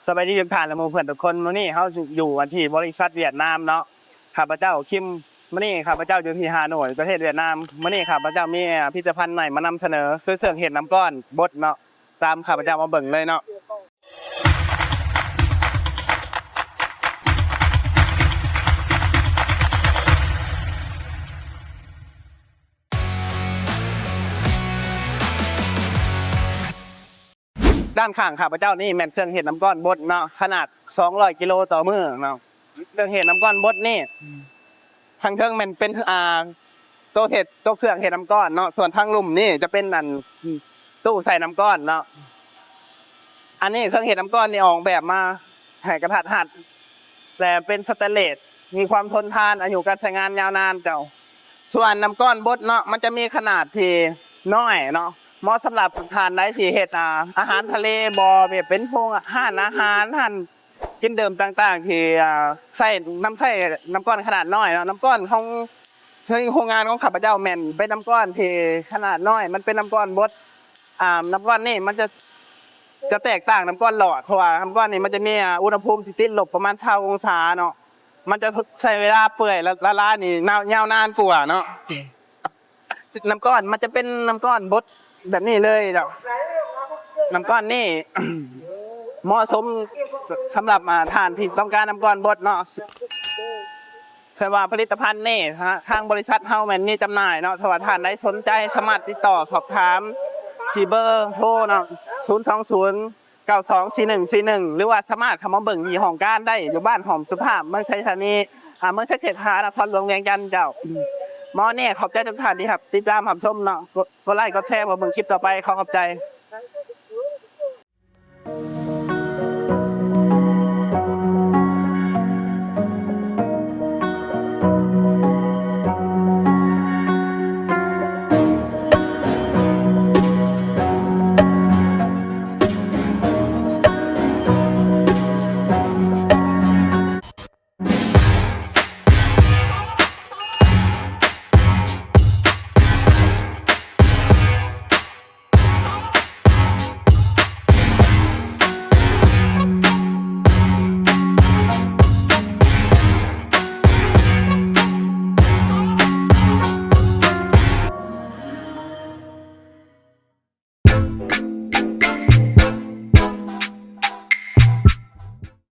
สบายดีทุกท่านและหมู่เพื่อนทุกคนมื้อนี้เฮาอยู่กันที่บริษัทเวียดนามเนาะข้าพเจ้าคิมมื้อนี้ข้าพเจ้าอยู่ที่ฮานอยประเทศเวียดนามมื้อนี้ข้าพเจ้ามีพิพิธภัณฑ์ใหม่มานำเสนอคือเครื่องเฮ็ดน้ำก้อนบดเนาะตามข้าพเจ้ามาเบิ่งเลยเนาะด้านข้างข้าพเจ้านี่แม่นเครื่องเฮ็ดน้ำก้อนบดเนาะขนาด200กิโลต่อมื้อเนาะเครื่องเฮ็ดน้ำก้อนบดนี่ทางเครื่องมันเป็นตัวเครื่องเฮ็ดน้ำก้อนเนาะส่วนทางลุ่มนี่จะเป็นตู้ใส่น้ำก้อนเนาะอันนี้เครื่องเฮ็ดน้ำก้อนนี่ออกแบบมาให้กระทัดหัดแต่เป็นสแตนเลสมีความทนทานอายุการใช้งานยาวนานเจ้าส่วนน้ำก้อนบดเนาะมันจะมีขนาดที่น้อยเนาะเหมาะสำหรับทานได้สิเฮ็ดอาหารทะเลบ่แบบเป็นพวกอาหารกินเดิมต่างๆที่ใส่น้ำก้อนขนาดน้อยเนาะน้ำก้อนของโรงงานของข้าพเจ้าแม่นเป็นน้ำก้อนที่ขนาดน้อยมันเป็นน้ำก้อนบดน้ำก้อนนี่มันจะแตกต่างน้ำก้อนหลอดเพราะว่าน้ำก้อนนี่มันจะมีอุณหภูมิสิติดลบประมาณ20องศาเนาะมันจะใช้เวลาเปื่อยละลายนี่ยาวนานกว่าเนาะน้ำก้อนมันจะเป็นน้ำก้อนบดแบบนี้เลยเจ้าน้ำก้อนนี่เหมาะสมสำหรับทานที่ต้องการน้ำก้อนบดเนาะใช่ว่าผลิตภัณฑ์นี่ทางบริษัทเฮาแม่นมีจำหน่ายเนาะถ้าว่าท่านใดสนใจสามารถติดต่อสอบถามที่เบอร์โทรเนาะ020924141หรือว่าสามารถเข้ามาเบิ่งยี่ห้อการได้อยู่บ้านหอมสุภาพเมืองชัยธานีเมืองเศรษฐานครหลวงเวียงจันทร์เจ้าหมอเนี่ยขอบใจทุกท่านที่ครับติดตามรับชมเนาะกดไลค์กดแชร์มาเบิ่งคลิปต่อไปขอบใจ